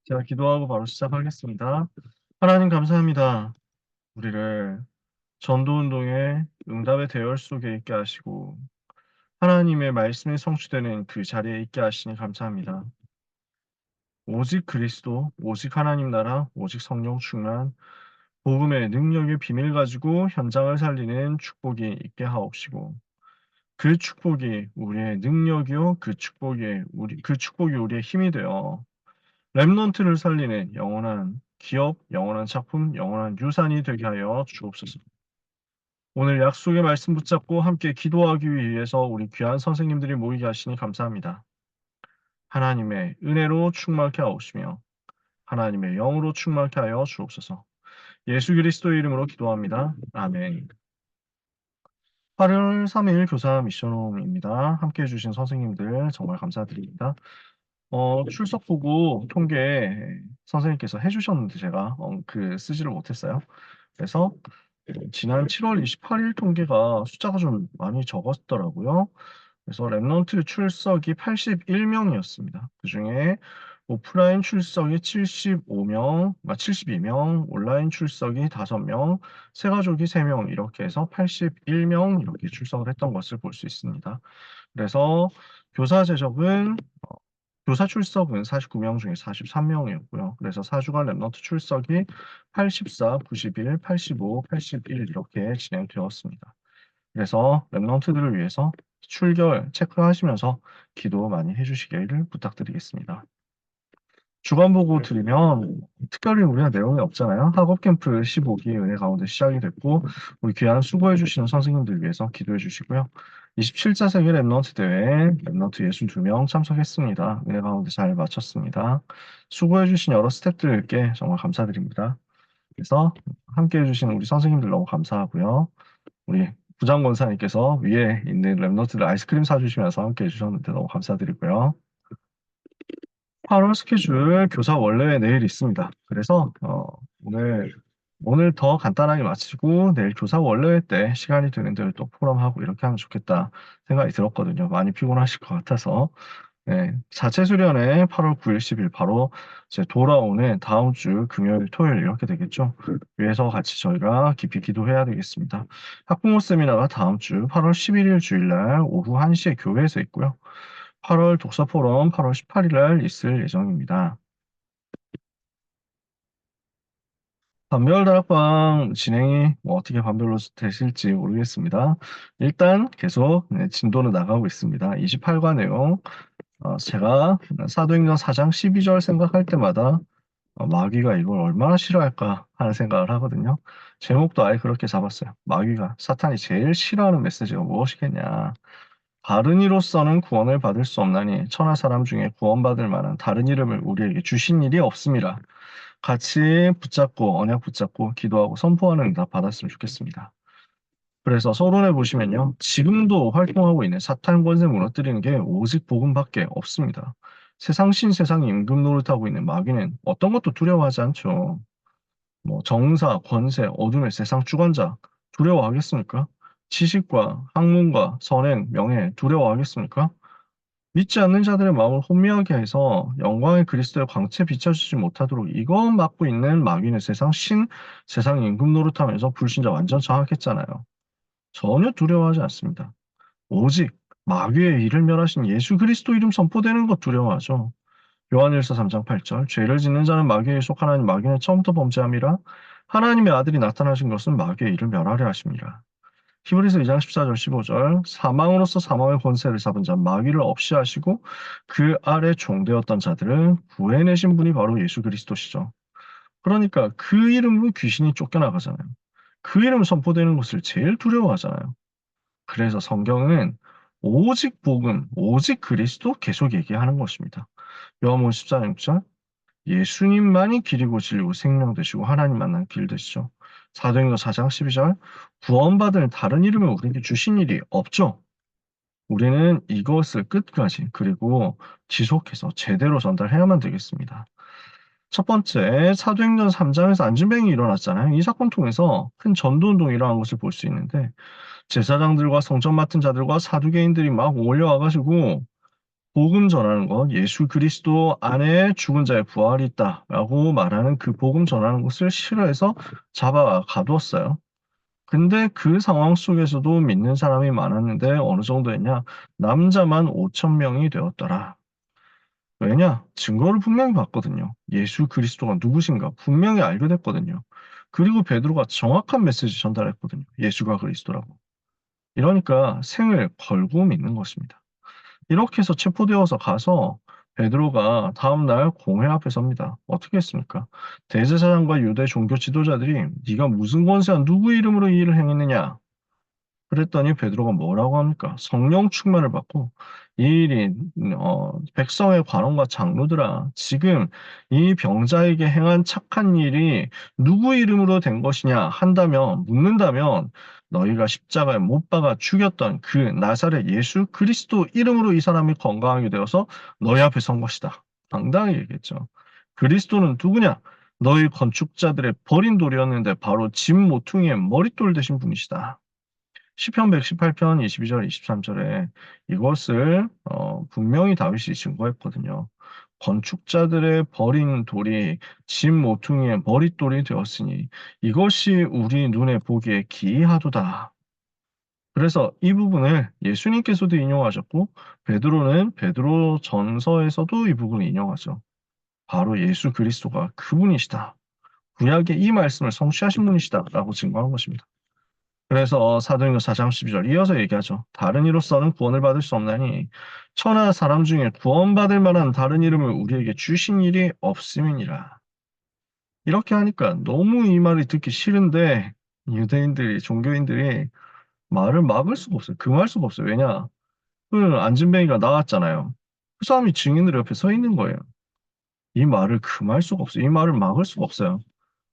제가 기도하고 바로 시작하겠습니다. 하나님 감사합니다. 우리를 전도운동의 응답의 대열 속에 있게 하시고 하나님의 말씀이 성취되는 그 자리에 있게 하시니 감사합니다. 오직 그리스도, 오직 하나님 나라, 오직 성령 충만, 복음의 능력의 비밀 가지고 현장을 살리는 축복이 있게 하옵시고 그 축복이 우리의 능력이요 그 축복이 우리의 힘이 되어 랩넌트를 살리는 영원한 기업, 영원한 작품, 영원한 유산이 되게 하여 주옵소서. 오늘 약속의 말씀 붙잡고 함께 기도하기 위해서 우리 귀한 선생님들이 모이게 하시니 감사합니다. 하나님의 은혜로 충만케 하옵시며 하나님의 영으로 충만케 하여 주옵소서. 예수 그리스도의 이름으로 기도합니다. 아멘. 8월 3일 교사 미션홈입니다. 함께 해주신 선생님들 정말 감사드립니다. 출석 보고 통계 선생님께서 해주셨는데 제가 쓰지를 못했어요. 그래서 지난 7월 28일 통계가 숫자가 좀 많이 적었더라고요. 그래서 랩넌트 출석이 81명이었습니다. 그중에 오프라인 출석이 75명, 72명, 온라인 출석이 5명, 새가족이 3명 이렇게 해서 81명 이렇게 출석을 했던 것을 볼 수 있습니다. 그래서 교사 제적은 교사 출석은 49명 중에 43명이었고요. 그래서 4주간 랩넌트 출석이 84, 91, 85, 81 이렇게 진행되었습니다. 그래서 랩넌트들을 위해서 출결 체크하시면서 기도 많이 해주시기를 부탁드리겠습니다. 주간 보고 드리면 특별히 우리가 내용이 없잖아요. 학업 캠프 15기 은혜 가운데 시작이 됐고 우리 귀한 수고해 주시는 선생님들 위해서 기도해 주시고요. 27차 세계 랩넌트 대회 랩넌트 62명 참석했습니다. 은혜 가운데 잘 마쳤습니다. 수고해 주신 여러 스태프들께 정말 감사드립니다. 그래서 함께 해주신 우리 선생님들 너무 감사하고요. 우리 부장 권사님께서 위에 있는 랩넌트들 아이스크림 사주시면서 함께 해주셨는데 너무 감사드리고요. 8월 스케줄 교사 원래 내일 있습니다. 그래서 오늘 더 간단하게 마치고 내일 교사 원래 때 시간이 되는 대로 또 포럼하고 이렇게 하면 좋겠다 생각이 들었거든요. 많이 피곤하실 것 같아서. 네, 자체 수련회 8월 9일, 10일 바로 이제 돌아오는 다음 주 금요일, 토요일 이렇게 되겠죠. 위에서 같이 저희가 깊이 기도해야 되겠습니다. 학부모 세미나가 다음 주 8월 11일 주일날 오후 1시에 교회에서 있고요. 8월 독서 포럼 8월 18일 날 있을 예정입니다. 반별 다락방 진행이 뭐 어떻게 반별로 되실지 모르겠습니다. 일단 계속 진도는 나가고 있습니다. 28과 내용 제가 사도행전 4장 12절 생각할 때마다 마귀가 이걸 얼마나 싫어할까 하는 생각을 하거든요. 제목도 아예 그렇게 잡았어요. 마귀가 사탄이 제일 싫어하는 메시지가 무엇이겠냐. 바른 이로서는 구원을 받을 수 없나니 천하 사람 중에 구원받을 만한 다른 이름을 우리에게 주신 일이 없습니다. 같이 붙잡고 언약 붙잡고 기도하고 선포하는 응답 받았으면 좋겠습니다. 그래서 서론에 보시면요. 지금도 활동하고 있는 사탄 권세 무너뜨리는 게 오직 복음밖에 없습니다. 세상 신 세상 임금 노릇하고 있는 마귀는 어떤 것도 두려워하지 않죠. 뭐 정사, 권세, 어둠의 세상 주관자 두려워하겠습니까? 지식과 학문과 선행, 명예 두려워하겠습니까? 믿지 않는 자들의 마음을 혼미하게 해서 영광의 그리스도의 광채 비춰주지 못하도록 이거 막고 있는 마귀는 세상 임금 노릇하면서 불신자 완전 장악했잖아요. 전혀 두려워하지 않습니다. 오직 마귀의 일을 멸하신 예수 그리스도 이름 선포되는 것 두려워하죠. 요한일서 3장 8절 죄를 짓는 자는 마귀에 속하나니 마귀는 처음부터 범죄함이라 하나님의 아들이 나타나신 것은 마귀의 일을 멸하려 하십니다. 히브리서 2장 14절 15절 사망으로서 사망의 권세를 잡은 자 마귀를 없이 하시고 그 아래 종되었던 자들을 구해내신 분이 바로 예수 그리스도시죠. 그러니까 그 이름으로 귀신이 쫓겨나가잖아요. 그 이름 선포되는 것을 제일 두려워하잖아요. 그래서 성경은 오직 복음, 오직 그리스도 계속 얘기하는 것입니다. 요한복음 14장 6절 예수님만이 길이고 진리고 생명 되시고 하나님 만난 길 되시죠. 사도행전 4장 12절 구원받을 다른 이름을 우리에게 주신 일이 없죠. 우리는 이것을 끝까지 그리고 지속해서 제대로 전달해야만 되겠습니다. 첫 번째, 사도행전 3장에서 안진뱅이 일어났잖아요. 이 사건 통해서 큰 전도운동이 일어난 것을 볼 수 있는데 제사장들과 성전 맡은 자들과 사두개인들이 막 몰려와가지고 복음 전하는 것, 예수 그리스도 안에 죽은 자의 부활이 있다라고 말하는 그 복음 전하는 것을 싫어해서 잡아 가두었어요. 근데 그 상황 속에서도 믿는 사람이 많았는데 어느 정도였냐? 남자만 5천 명이 되었더라. 왜냐? 증거를 분명히 봤거든요. 예수 그리스도가 누구신가 분명히 알게 됐거든요. 그리고 베드로가 정확한 메시지 전달했거든요. 예수가 그리스도라고. 이러니까 생을 걸고 믿는 것입니다. 이렇게 해서 체포되어서 가서 베드로가 다음날 공회 앞에 섭니다. 어떻게 했습니까? 대제사장과 유대 종교 지도자들이 네가 무슨 권세와 누구 이름으로 이 일을 행했느냐? 그랬더니 베드로가 뭐라고 합니까? 성령 충만을 받고 이 일이 백성의 관원과 장로들아 지금 이 병자에게 행한 착한 일이 누구 이름으로 된 것이냐 한다면 묻는다면 너희가 십자가에 못 박아 죽였던 그 나사렛 예수 그리스도 이름으로 이 사람이 건강하게 되어서 너희 앞에 선 것이다. 당당히 얘기했죠. 그리스도는 누구냐? 너희 건축자들의 버린 돌이었는데 바로 집 모퉁이의 머릿돌 되신 분이시다. 시편 118편 22절 23절에 이것을 분명히 다윗이 증거했거든요. 건축자들의 버린 돌이 집 모퉁이의 머릿돌이 되었으니 이것이 우리 눈에 보기에 기이하도다. 그래서 이 부분을 예수님께서도 인용하셨고 베드로는 베드로 전서에서도 이 부분을 인용하죠. 바로 예수 그리스도가 그분이시다. 구약의 이 말씀을 성취하신 분이시다라고 증거한 것입니다. 그래서 사도행전 4장 12절 이어서 얘기하죠. 다른 이로서는 구원을 받을 수 없나니 천하 사람 중에 구원받을 만한 다른 이름을 우리에게 주신 일이 없음이니라. 이렇게 하니까 너무 이 말이 듣기 싫은데 유대인들이 종교인들이 말을 막을 수가 없어요. 금할 수가 없어요. 왜냐? 그 안진뱅이가 나왔잖아요. 그 사람이 증인들 옆에 서 있는 거예요. 이 말을 금할 수가 없어요. 이 말을 막을 수가 없어요.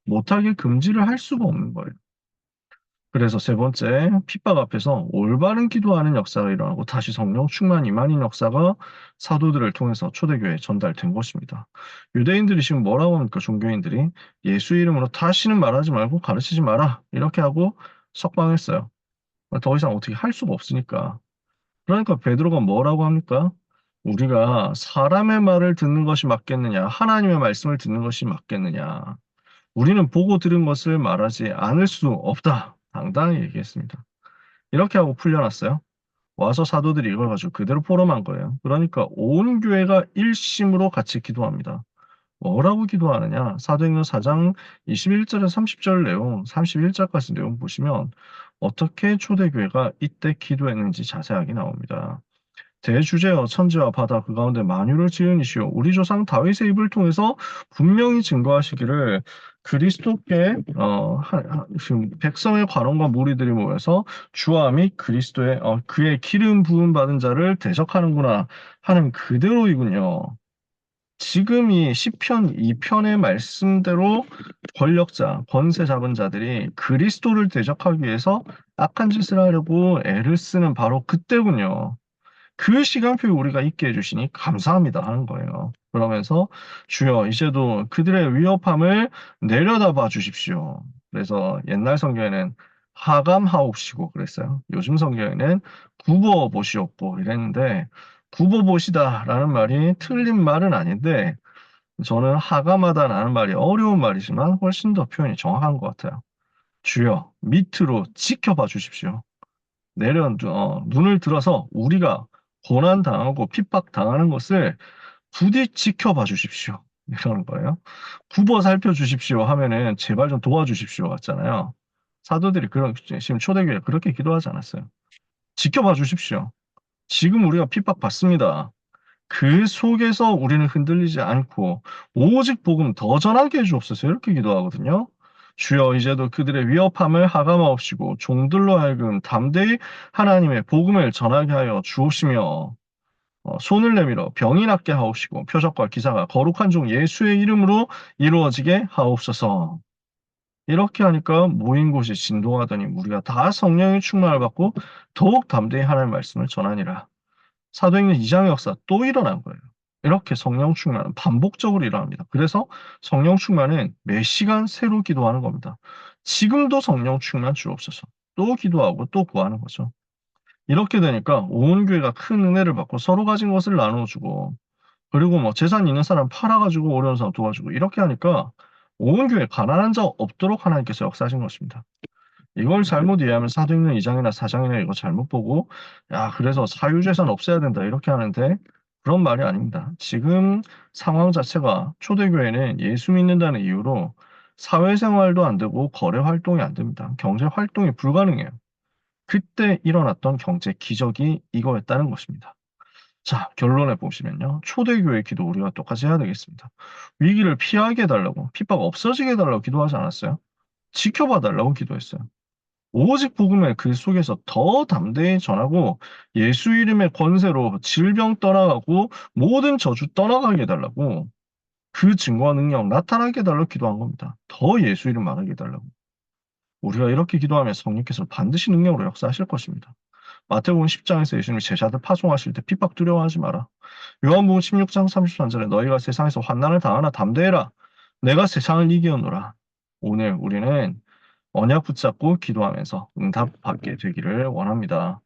못하게 금지를 할 수가 없는 거예요. 그래서 세 번째, 핍박 앞에서 올바른 기도하는 역사가 일어나고 다시 성령 충만 임하는 역사가 사도들을 통해서 초대교회에 전달된 것입니다. 유대인들이 지금 뭐라고 합니까? 종교인들이 예수 이름으로 다시는 말하지 말고 가르치지 마라. 이렇게 하고 석방했어요. 더 이상 어떻게 할 수가 없으니까. 그러니까 베드로가 뭐라고 합니까? 우리가 사람의 말을 듣는 것이 맞겠느냐? 하나님의 말씀을 듣는 것이 맞겠느냐? 우리는 보고 들은 것을 말하지 않을 수 없다. 당당히 얘기했습니다. 이렇게 하고 풀려났어요. 와서 사도들이 이걸 가지고 그대로 포럼한 거예요. 그러니까 온 교회가 일심으로 같이 기도합니다. 뭐라고 기도하느냐? 사도행전 4장 21절에서 30절 내용, 31절까지 내용 보시면 어떻게 초대교회가 이때 기도했는지 자세하게 나옵니다. 대주제여 천지와 바다 그 가운데 만유를 지으시오 우리 조상 다윗의 입을 통해서 분명히 증거하시기를 그리스도께 지금 백성의 관원과 무리들이 모여서 주와 및 그리스도의 그의 기름 부음 받은 자를 대적하는구나 하는 그대로이군요. 지금 이 시편 2편의 말씀대로 권력자, 권세 잡은 자들이 그리스도를 대적하기 위해서 악한 짓을 하려고 애를 쓰는 바로 그때군요. 그 시간표에 우리가 있게 해주시니 감사합니다 하는 거예요. 그러면서 주여 이제도 그들의 위협함을 내려다봐 주십시오. 그래서 옛날 성경에는 하감하옵시고 그랬어요. 요즘 성경에는 굽어보시옵고 이랬는데 굽어보시다라는 말이 틀린 말은 아닌데 저는 하감하다라는 말이 어려운 말이지만 훨씬 더 표현이 정확한 것 같아요. 주여 밑으로 지켜봐 주십시오. 눈을 들어서 우리가 고난 당하고 핍박 당하는 것을 부디 지켜봐 주십시오. 이러는 거예요. 굽어 살펴 주십시오 하면은 제발 좀 도와주십시오 같잖아요. 사도들이 지금 초대교회 그렇게 기도하지 않았어요. 지켜봐 주십시오. 지금 우리가 핍박 받습니다. 그 속에서 우리는 흔들리지 않고 오직 복음 더 전하게 해주옵소서 이렇게 기도하거든요. 주여 이제도 그들의 위협함을 하감하옵시고 종들로 하여금 담대히 하나님의 복음을 전하게 하여 주옵시며 손을 내밀어 병이 낫게 하옵시고 표적과 기사가 거룩한 종 예수의 이름으로 이루어지게 하옵소서. 이렇게 하니까 모인 곳이 진동하더니 우리가 다 성령의 충만을 받고 더욱 담대히 하나님의 말씀을 전하니라. 사도행전 2장의 역사 또 일어난 거예요. 이렇게 성령 충만은 반복적으로 일어납니다. 그래서 성령 충만은 매 시간 새로 기도하는 겁니다. 지금도 성령 충만 주옵소서. 또 기도하고 또 구하는 거죠. 이렇게 되니까 온 교회가 큰 은혜를 받고 서로 가진 것을 나눠주고 그리고 뭐 재산 있는 사람 팔아가지고 어려운 사람 도와주고 이렇게 하니까 온 교회 가난한 자 없도록 하나님께서 역사하신 것입니다. 이걸 잘못 이해하면 사도행전 2장이나 4장이나 이거 잘못 보고 야 그래서 사유재산 없애야 된다 이렇게 하는데 그런 말이 아닙니다. 지금 상황 자체가 초대교회는 예수 믿는다는 이유로 사회생활도 안 되고 거래 활동이 안 됩니다. 경제 활동이 불가능해요. 그때 일어났던 경제 기적이 이거였다는 것입니다. 자, 결론에 보시면요. 초대교회 기도 우리가 똑같이 해야 되겠습니다. 위기를 피하게 해달라고, 핍박 없어지게 해달라고 기도하지 않았어요? 지켜봐 달라고 기도했어요. 오직 복음의 그 속에서 더 담대히 전하고 예수 이름의 권세로 질병 떠나가고 모든 저주 떠나가게 해달라고 그 증거와 능력 나타나게 해달라고 기도한 겁니다. 더 예수 이름 말하게 해달라고. 우리가 이렇게 기도하면 성령께서 반드시 능력으로 역사하실 것입니다. 마태복음 10장에서 예수님이 제자들 파송하실 때 핍박 두려워하지 마라. 요한복음 16장 33절에 너희가 세상에서 환난을 당하나 담대해라. 내가 세상을 이기었노라. 오늘 우리는 언약 붙잡고 기도하면서 응답 받게 되기를 원합니다.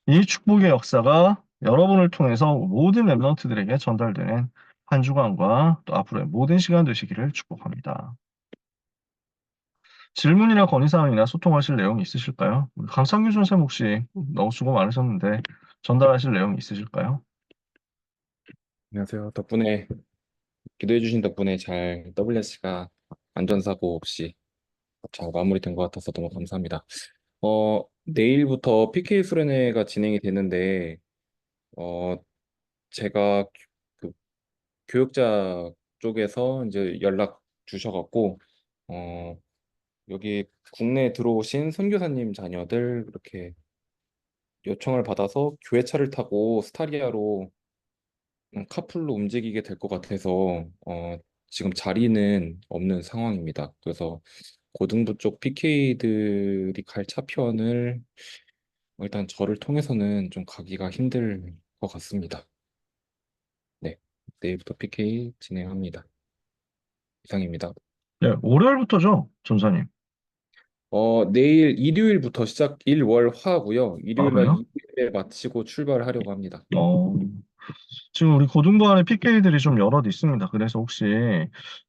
이 축복의 역사가 여러분을 통해서 모든 랩런트들에게 전달되는 한 주간과 또 앞으로의 모든 시간 되시기를 축복합니다. 질문이나 건의사항이나 소통하실 내용이 있으실까요? 우리 강상규 선생님 혹시 너무 수고 많으셨는데 전달하실 내용이 있으실까요? 안녕하세요. 덕분에 기도해 주신 덕분에 잘 WS가 안전사고 없이 잘 마무리된 것 같아서 너무 감사합니다. 내일부터 PK 수련회가 진행이 되는데 어, 제가 그 교육자 쪽에서 이제 연락 주셔갖고 어, 여기 국내에 들어오신 선교사님 자녀들 이렇게 요청을 받아서 교회차를 타고 스타리아로 카풀로 움직이게 될 것 같아서 지금 자리는 없는 상황입니다. 그래서 고등부 쪽 PK들이 갈 차편을 일단 저를 통해서는 좀 가기가 힘들 것 같습니다. 네, 내일부터 PK 진행합니다. 이상입니다. 네, 월요일부터죠, 전사님. 내일 일요일부터 시작 일월화고요. 아, 일요일 날 그래요? 2일에 마치고 출발하려고 합니다. 어, 지금 우리 고등부 안에 PK들이 좀 여럿 있습니다. 그래서 혹시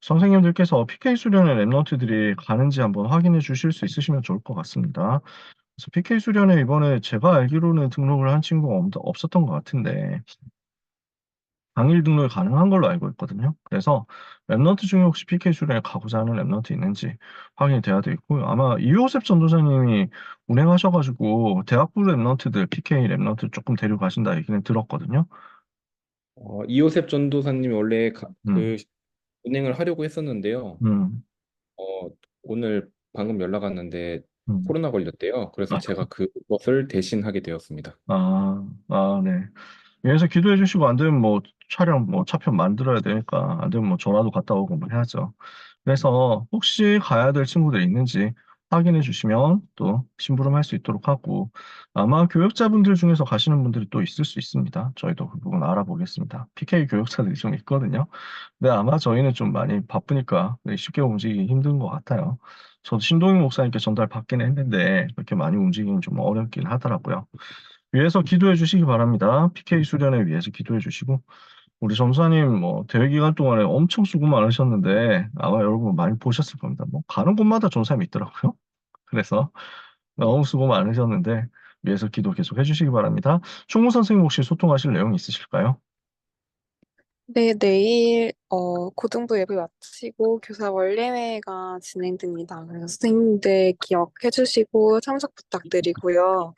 선생님들께서 PK 수련회 랩런트들이 가는지 한번 확인해 주실 수 있으시면 좋을 것 같습니다. 그래서 PK 수련회 이번에 제가 알기로는 등록을 한 친구가 없었던 것 같은데 당일 등록이 가능한 걸로 알고 있거든요. 그래서 랩런트 중에 혹시 PK 수련회 가고자 하는 랩런트 있는지 확인이 돼야 돼 있고요. 아마 이호셉 전도사님이 운행하셔가지고 대학부 랩런트들, PK 랩런트 조금 데려가신다 얘기는 들었거든요. 이호셉 전도사님이 원래 음, 운행을 하려고 했었는데요. 음, 오늘 방금 연락 왔는데 음. 코로나 걸렸대요. 그래서 아, 제가 그것을 대신하게 되었습니다. 네. 위에서 기도해 주시고 안 되면 뭐 촬영 뭐 차편 만들어야 되니까 안 되면 뭐 전화도 갔다 오고 뭐 해야죠. 그래서 혹시 가야 될 친구들 있는지 확인해 주시면 또 심부름할 수 있도록 하고 아마 교육자분들 중에서 가시는 분들이 또 있을 수 있습니다. 저희도 그 부분 알아보겠습니다. PK 교육자들이 좀 있거든요. 근데 아마 저희는 좀 많이 바쁘니까 쉽게 움직이기 힘든 것 같아요. 저도 신동희 목사님께 전달 받긴 했는데 그렇게 많이 움직이긴 좀 어렵긴 하더라고요. 위에서 기도해 주시기 바랍니다. PK 수련회 위해서 기도해 주시고 우리 점사님 뭐 대회 기간 동안에 엄청 수고 많으셨는데 아마 여러분 많이 보셨을 겁니다. 뭐 가는 곳마다 전사님이 있더라고요. 그래서 너무 수고 많으셨는데 위에서 기도 계속 해주시기 바랍니다. 총무 선생님 혹시 소통하실 내용 있으실까요? 네, 내일 고등부 예배 마치고 교사 원래회가 진행됩니다. 그래서 선생님들 기억해 주시고 참석 부탁드리고요.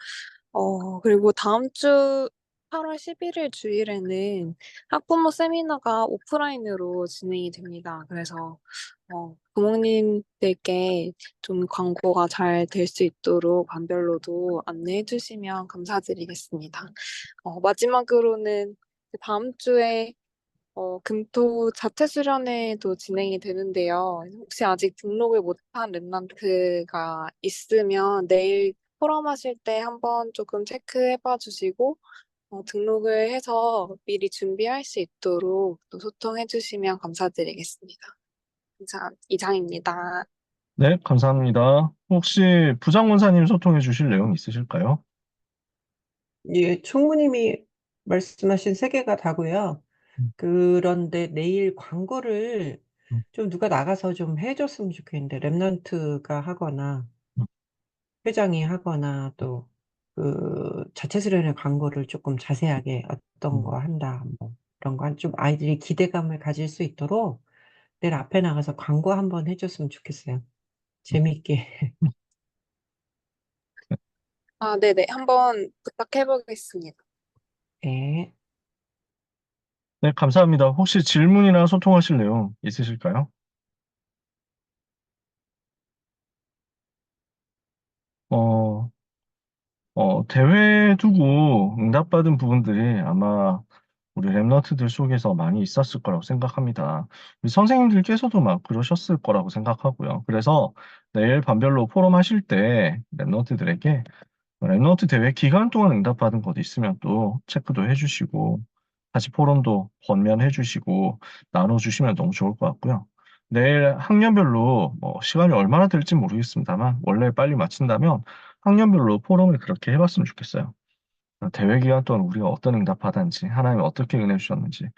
그리고 다음 주 8월 11일 주일에는 학부모 세미나가 오프라인으로 진행이 됩니다. 그래서 부모님들께 좀 광고가 잘 될 수 있도록 반별로도 안내해 주시면 감사드리겠습니다. 마지막으로는 다음 주에 금토 자체 수련회도 진행이 되는데요. 혹시 아직 등록을 못한 랩런트가 있으면 내일 포럼하실 때 한번 조금 체크해봐 주시고 등록을 해서 미리 준비할 수 있도록 또 소통해 주시면 감사드리겠습니다. 이상입니다. 네, 감사합니다. 혹시 부장원사님 소통해 주실 내용 있으실까요? 예, 총무님이 말씀하신 세 개가 다고요. 음, 그런데 내일 광고를 음, 좀 누가 나가서 좀 해줬으면 좋겠는데, 랩런트가 하거나, 음, 회장이 하거나, 또, 그, 자체 수련회 광고를 조금 자세하게 어떤 음. 거 한다, 뭐, 그런 거, 좀 아이들이 기대감을 가질 수 있도록 내일 앞에 나가서 광고 한번 해줬으면 좋겠어요. 재미있게. 아, 네네. 한번 부탁해 보겠습니다. 네. 네, 감사합니다. 혹시 질문이나 소통하실 내용 있으실까요? 어, 대회 두고 응답받은 부분들이 아마 우리 랩런트들 속에서 많이 있었을 거라고 생각합니다. 우리 선생님들께서도 막 그러셨을 거라고 생각하고요. 그래서 내일 반별로 포럼 하실 때 랩런트들에게 랩런트 대회 기간 동안 응답받은 것 있으면 또 체크도 해주시고 다시 포럼도 권면해 주시고 나눠주시면 너무 좋을 것 같고요. 내일 학년별로 뭐 시간이 얼마나 될지 모르겠습니다만 원래 빨리 마친다면 학년별로 포럼을 그렇게 해봤으면 좋겠어요. 대회 기간 동안 우리가 어떤 응답 받았는지, 하나님이 어떻게 은혜 주셨는지,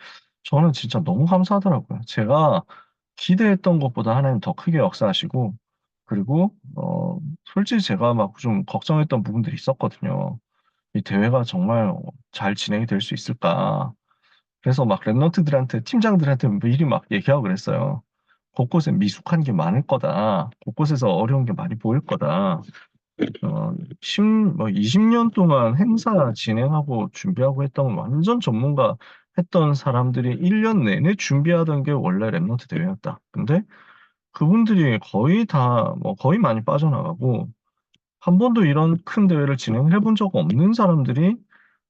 저는 진짜 너무 감사하더라고요. 제가 기대했던 것보다 하나님 더 크게 역사하시고, 그리고, 솔직히 제가 막 좀 걱정했던 부분들이 있었거든요. 이 대회가 정말 잘 진행이 될 수 있을까. 그래서 막 랩런트들한테, 팀장들한테 미리 막 얘기하고 그랬어요. 곳곳에 미숙한 게 많을 거다. 곳곳에서 어려운 게 많이 보일 거다. 어, 20년 동안 행사 진행하고 준비하고 했던 완전 전문가 했던 사람들이 1년 내내 준비하던 게 원래 랩넌트 대회였다. 근데 그분들이 거의 다, 뭐 거의 많이 빠져나가고 한 번도 이런 큰 대회를 진행해 본 적 없는 사람들이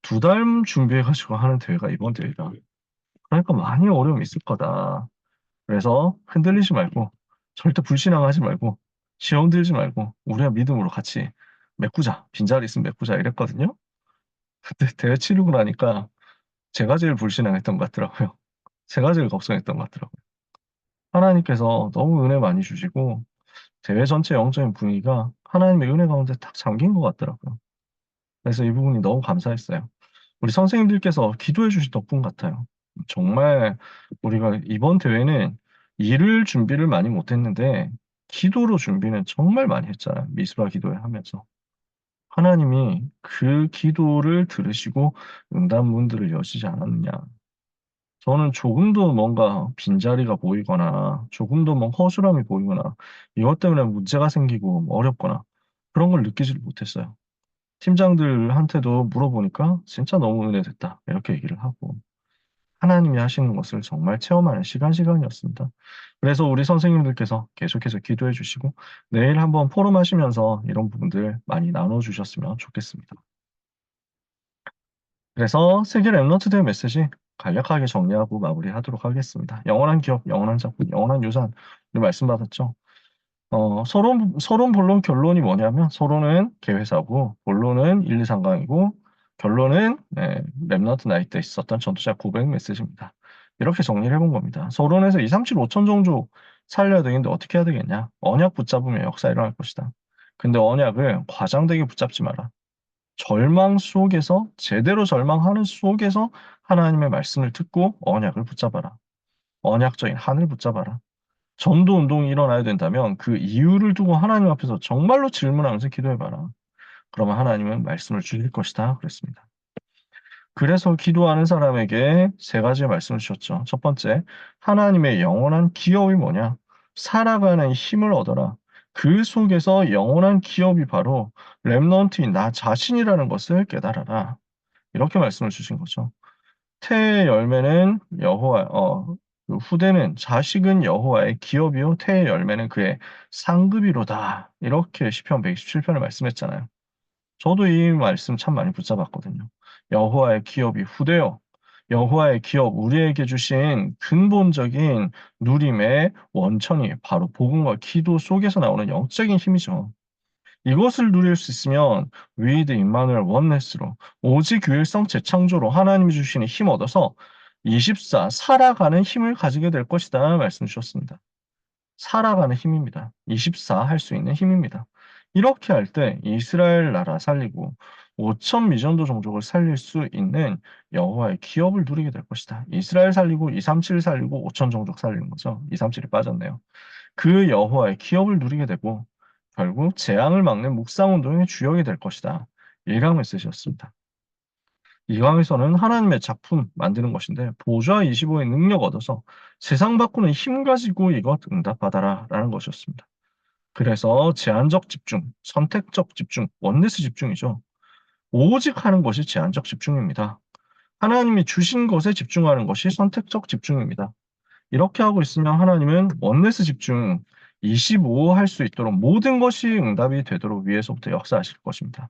2달 준비해가지고 하는 대회가 이번 대회다. 그러니까 많이 어려움이 있을 거다. 그래서 흔들리지 말고 절대 불신앙하지 말고 시험 들지 말고 우리가 믿음으로 같이 메꾸자. 빈자리 있으면 메꾸자 이랬거든요. 근데 대회 치르고 나니까 제가 제일 불신앙했던 것 같더라고요. 제가 제일 걱정했던 것 같더라고요. 하나님께서 너무 은혜 많이 주시고 대회 전체 영적인 분위기가 하나님의 은혜 가운데 딱 잠긴 것 같더라고요. 그래서 이 부분이 너무 감사했어요. 우리 선생님들께서 기도해 주신 덕분 같아요. 정말 우리가 이번 대회는 일을 준비를 많이 못했는데 기도로 준비는 정말 많이 했잖아요. 미스바 기도회 하면서. 하나님이 그 기도를 들으시고 응답문들을 여시지 않았느냐. 저는 조금도 뭔가 빈자리가 보이거나 조금도 뭐 허술함이 보이거나 이것 때문에 문제가 생기고 어렵거나 그런 걸 느끼지를 못했어요. 팀장들한테도 물어보니까 진짜 너무 은혜됐다. 이렇게 얘기를 하고 하나님이 하시는 것을 정말 체험하는 시간이었습니다. 그래서 우리 선생님들께서 계속해서 기도해 주시고 내일 한번 포럼 하시면서 이런 부분들 많이 나눠 주셨으면 좋겠습니다. 그래서 세계 랩런트 대회 메시지 간략하게 정리하고 마무리하도록 하겠습니다. 영원한 기업, 영원한 작품, 영원한 유산 우리 말씀 받았죠? 서론, 본론, 결론이 뭐냐면, 서론은 개회사고, 본론은 1, 2, 3강이고, 결론은, 랩너트 나이 때 있었던 전투자 900 메시지입니다. 이렇게 정리를 해본 겁니다. 서론에서 2, 3, 7, 5천 정도 살려야 되겠는데 어떻게 해야 되겠냐? 언약 붙잡으면 역사 일어날 것이다. 근데 언약을 과장되게 붙잡지 마라. 절망 속에서, 제대로 절망하는 속에서 하나님의 말씀을 듣고 언약을 붙잡아라. 언약적인 한을 붙잡아라. 전도 운동이 일어나야 된다면 그 이유를 두고 하나님 앞에서 정말로 질문하면서 기도해봐라. 그러면 하나님은 말씀을 주실 것이다. 그랬습니다. 그래서 기도하는 사람에게 세 가지의 말씀을 주셨죠. 첫 번째, 하나님의 영원한 기업이 뭐냐? 살아가는 힘을 얻어라. 그 속에서 영원한 기업이 바로 렘넌트인 나 자신이라는 것을 깨달아라. 이렇게 말씀을 주신 거죠. 태의 열매는 그 후대는 자식은 여호와의 기업이요 태의 열매는 그의 상급이로다. 이렇게 시편 127편을 말씀했잖아요. 저도 이 말씀 참 많이 붙잡았거든요. 여호와의 기업이 후대요. 여호와의 기업 우리에게 주신 근본적인 누림의 원천이 바로 복음과 기도 속에서 나오는 영적인 힘이죠. 이것을 누릴 수 있으면 위드 임마누엘 원네스로 오직 유일성 재창조로 하나님이 주시는 힘 얻어서 24 살아가는 힘을 가지게 될 것이다 말씀 주셨습니다. 살아가는 힘입니다. 24 할 수 있는 힘입니다. 이렇게 할 때 이스라엘 나라 살리고 5천 미전도 종족을 살릴 수 있는 여호와의 기업을 누리게 될 것이다. 이스라엘 살리고 237 살리고 5천 종족 살리는 거죠. 237이 빠졌네요. 그 여호와의 기업을 누리게 되고 결국 재앙을 막는 묵상운동의 주역이 될 것이다. 1강 메시지였습니다. 2강에서는 하나님의 작품 만드는 것인데 보좌 25의 능력 얻어서 세상 바꾸는 힘 가지고 이것 응답받아라 라는 것이었습니다. 그래서 제한적 집중, 선택적 집중, 원네스 집중이죠. 오직 하는 것이 제한적 집중입니다. 하나님이 주신 것에 집중하는 것이 선택적 집중입니다. 이렇게 하고 있으면 하나님은 원네스 집중 25 할 수 있도록 모든 것이 응답이 되도록 위에서부터 역사하실 것입니다.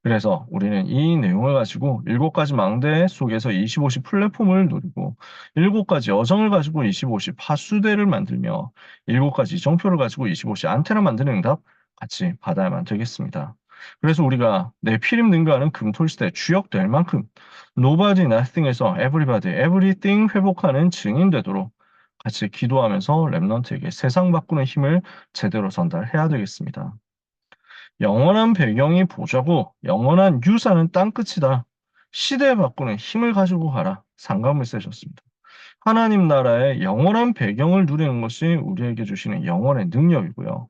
그래서 우리는 이 내용을 가지고 7가지 망대 속에서 25시 플랫폼을 누리고 7가지 여정을 가지고 25시 파수대를 만들며 7가지 정표를 가지고 25시 안테나 만드는 응답 같이 받아야만 되겠습니다. 그래서 우리가 네피림 능가하는 금톨시대 주역될 만큼 Nobody Nothing에서 Everybody Everything 회복하는 증인 되도록 같이 기도하면서 랩런트에게 세상 바꾸는 힘을 제대로 전달해야 되겠습니다. 영원한 배경이 보좌고 영원한 유산은 땅끝이다. 시대 바꾸는 힘을 가지고 가라. 상감을 쓰셨습니다. 하나님 나라의 영원한 배경을 누리는 것이 우리에게 주시는 영원의 능력이고요.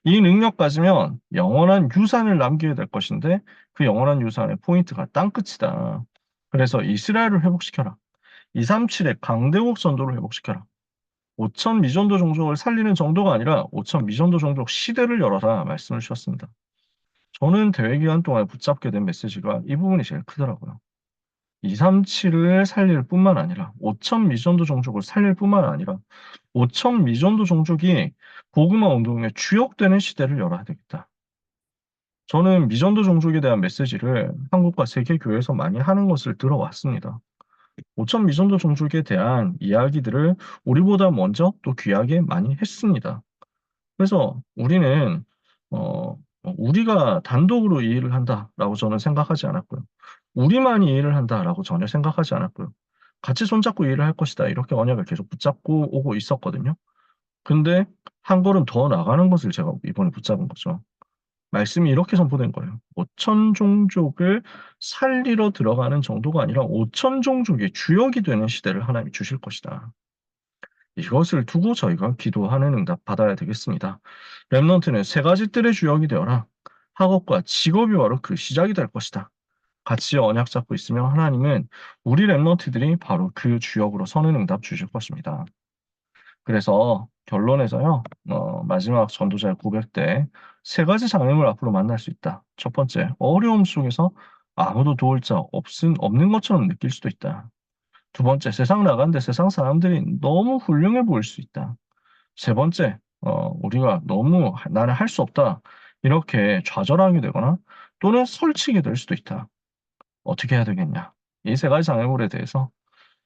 이 능력 가지면 영원한 유산을 남기게 될 것인데 그 영원한 유산의 포인트가 땅끝이다. 그래서 이스라엘을 회복시켜라. 237의 강대국 선도를 회복시켜라. 5천 미전도 종족을 살리는 정도가 아니라 5천 미전도 종족 시대를 열어라 말씀을 주셨습니다. 저는 대회 기간 동안에 붙잡게 된 메시지가 이 부분이 제일 크더라고요. 237을 살릴 뿐만 아니라 5천 미전도 종족을 살릴 뿐만 아니라 5천 미전도 종족이 복음화 운동의 주역되는 시대를 열어야 되겠다. 저는 미전도 종족에 대한 메시지를 한국과 세계 교회에서 많이 하는 것을 들어왔습니다. 5천 미전도 종족에 대한 이야기들을 우리보다 먼저 또 귀하게 많이 했습니다. 그래서 우리는 우리가 단독으로 이 일을 한다라고 저는 생각하지 않았고요. 우리만이 이 일을 한다라고 전혀 생각하지 않았고요. 같이 손잡고 일을 할 것이다. 이렇게 언약을 계속 붙잡고 오고 있었거든요. 근데 한 걸음 더 나가는 것을 제가 이번에 붙잡은 거죠. 말씀이 이렇게 선포된 거예요. 5천 종족을 살리러 들어가는 정도가 아니라 5천 종족의 주역이 되는 시대를 하나님이 주실 것이다. 이것을 두고 저희가 기도하는 응답 받아야 되겠습니다. 렘넌트는 3가지 뜰의 주역이 되어라. 학업과 직업이 바로 그 시작이 될 것이다. 같이 언약 잡고 있으면 하나님은 우리 렘넌트들이 바로 그 주역으로 서는 응답 주실 것입니다. 그래서 결론에서요, 마지막 전도자의 고백 때 3가지 장애물 앞으로 만날 수 있다. 첫 번째, 어려움 속에서 아무도 도울 자 없는 것처럼 느낄 수도 있다. 두 번째, 세상 나간데 세상 사람들이 너무 훌륭해 보일 수 있다. 세 번째, 우리가 너무 나는 할 수 없다. 이렇게 좌절하게 되거나 또는 설치게 될 수도 있다. 어떻게 해야 되겠냐? 이 3가지 장애물에 대해서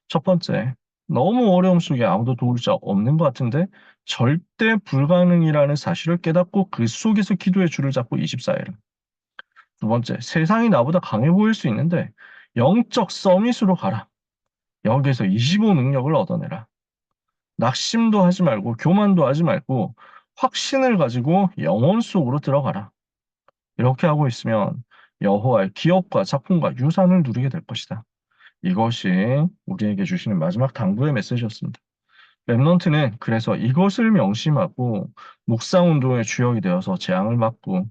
첫 번째, 너무 어려움 속에 아무도 도울 자 없는 것 같은데 절대 불가능이라는 사실을 깨닫고 그 속에서 기도의 줄을 잡고 24일을. 두 번째, 세상이 나보다 강해 보일 수 있는데 영적 서밋으로 가라. 여기에서 25 능력을 얻어내라. 낙심도 하지 말고 교만도 하지 말고 확신을 가지고 영혼 속으로 들어가라. 이렇게 하고 있으면 여호와의 기업과 작품과 유산을 누리게 될 것이다. 이것이 우리에게 주시는 마지막 당부의 메시지였습니다. 렘넌트는 그래서 이것을 명심하고 묵상운동의 주역이 되어서 재앙을 막고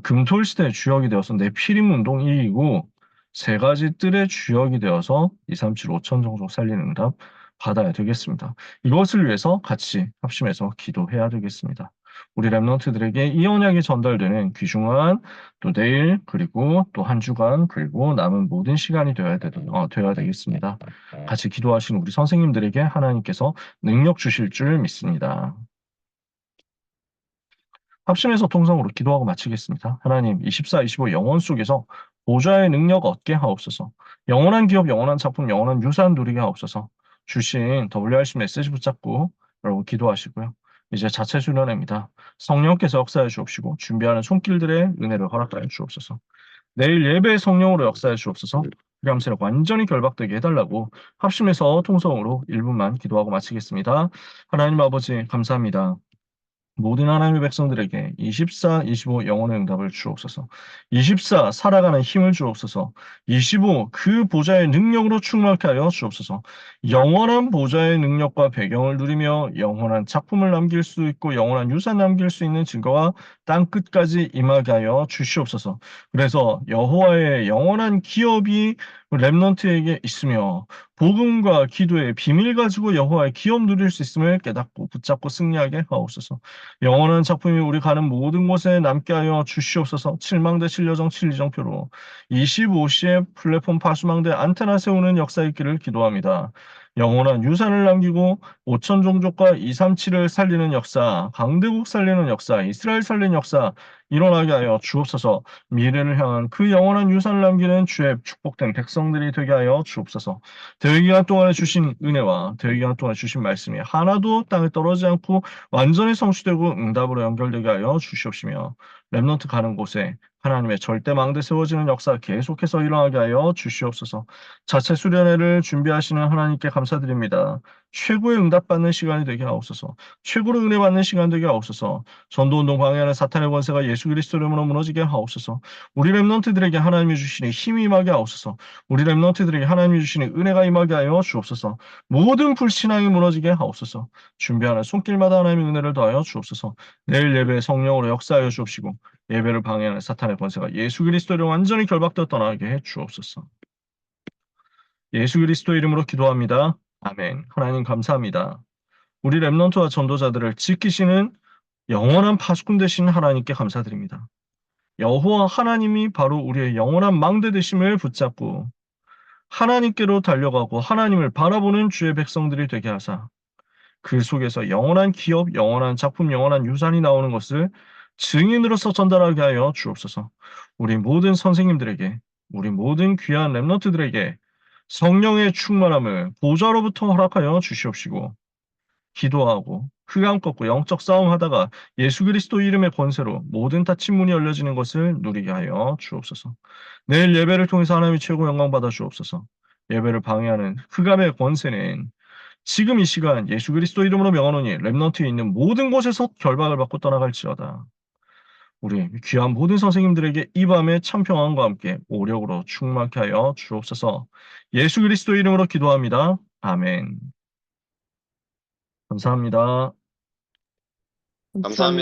금토일시대의 주역이 되어서 네피림 운동 이기고 3가지 뜰의 주역이 되어서 237 5천 종족 살리는 응답 받아야 되겠습니다. 이것을 위해서 같이 합심해서 기도해야 되겠습니다. 우리 랩런트들에게 이 언약이 전달되는 귀중한 또 내일 그리고 또 한 주간 그리고 남은 모든 시간이 되어야 되겠습니다. 같이 기도하시는 우리 선생님들에게 하나님께서 능력 주실 줄 믿습니다. 합심해서 통성으로 기도하고 마치겠습니다. 하나님, 24, 25 영혼 속에서 보좌의 능력 얻게 하옵소서. 영원한 기업, 영원한 작품, 영원한 유산 누리게 하옵소서. 주신 WRC 메시지 붙잡고 여러분 기도하시고요. 이제 자체 수련회입니다. 성령께서 역사해 주옵시고 준비하는 손길들의 은혜를 허락하여 주옵소서. 내일 예배 성령으로 역사해 주옵소서. 흑암세력 완전히 결박되게 해달라고 합심해서 통성으로 1분만 기도하고 마치겠습니다. 하나님 아버지 감사합니다. 모든 하나님의 백성들에게 24, 25 영혼의 응답을 주옵소서. 24 살아가는 힘을 주옵소서. 25 그 보좌의 능력으로 충만케 하여 주옵소서. 영원한 보좌의 능력과 배경을 누리며 영원한 작품을 남길 수 있고 영원한 유산 남길 수 있는 증거가 땅 끝까지 임하게 하여 주시옵소서. 그래서 여호와의 영원한 기업이 렘넌트에게 있으며 복음과 기도의 비밀 가지고 여호와의 기업 누릴 수 있음을 깨닫고 붙잡고 승리하게 하옵소서. 영원한 작품이 우리 가는 모든 곳에 남게 하여 주시옵소서. 7망대 7여정 7이정표로 25시에 플랫폼 파수망대 안테나 세우는 역사 있기를 기도합니다. 영원한 유산을 남기고 5천 종족과 237을 살리는 역사, 강대국 살리는 역사, 이스라엘 살리는 역사 일어나게 하여 주옵소서. 미래를 향한 그 영원한 유산을 남기는 주의 축복된 백성들이 되게 하여 주옵소서. 대회기간 동안에 주신 은혜와 대회기간 동안에 주신 말씀이 하나도 땅에 떨어지지 않고 완전히 성취되고 응답으로 연결되게 하여 주시옵시며 렘넌트 가는 곳에 하나님의 절대 망대 세워지는 역사 계속해서 일어나게 하여 주시옵소서. 자체 수련회를 준비하시는 하나님께 감사드립니다. 최고의 응답받는 시간이 되게 하옵소서. 최고로 은혜 받는 시간 되게 하옵소서. 전도운동 방해하는 사탄의 권세가 예수 그리스도 이름으로 무너지게 하옵소서. 우리 렘넌트들에게 하나님이 주시는 힘이 임하게 하옵소서. 우리 렘넌트들에게 하나님이 주시는 은혜가 임하게 하여 주옵소서. 모든 불신앙이 무너지게 하옵소서. 준비하는 손길마다 하나님의 은혜를 더하여 주옵소서. 내일 예배에 성령으로 역사하여 주옵시고 예배를 방해하는 사탄의 권세가 예수 그리스도로 완전히 결박되어 떠나게 해 주옵소서. 예수 그리스도 이름으로 기도합니다. 아멘. 하나님 감사합니다. 우리 렘넌트와 전도자들을 지키시는 영원한 파수꾼 되신 하나님께 감사드립니다. 여호와 하나님이 바로 우리의 영원한 망대 되심을 붙잡고 하나님께로 달려가고 하나님을 바라보는 주의 백성들이 되게 하사 그 속에서 영원한 기업, 영원한 작품, 영원한 유산이 나오는 것을 증인으로서 전달하게 하여 주옵소서. 우리 모든 선생님들에게, 우리 모든 귀한 렘넌트들에게 성령의 충만함을 보좌로부터 허락하여 주시옵시고 기도하고 흑암 꺾고 영적 싸움하다가 예수 그리스도 이름의 권세로 모든 닫힌 문이 열려지는 것을 누리게 하여 주옵소서. 내일 예배를 통해서 하나님이 최고 영광 받아 주옵소서. 예배를 방해하는 흑암의 권세는 지금 이 시간 예수 그리스도 이름으로 명하노니 렘넌트에 있는 모든 곳에서 결박을 받고 떠나갈지어다. 우리 귀한 모든 선생님들에게 이 밤에 참 평안과 함께 오력으로 충만케 하여 주옵소서. 예수 그리스도 이름으로 기도합니다. 아멘. 감사합니다. 감사합니다.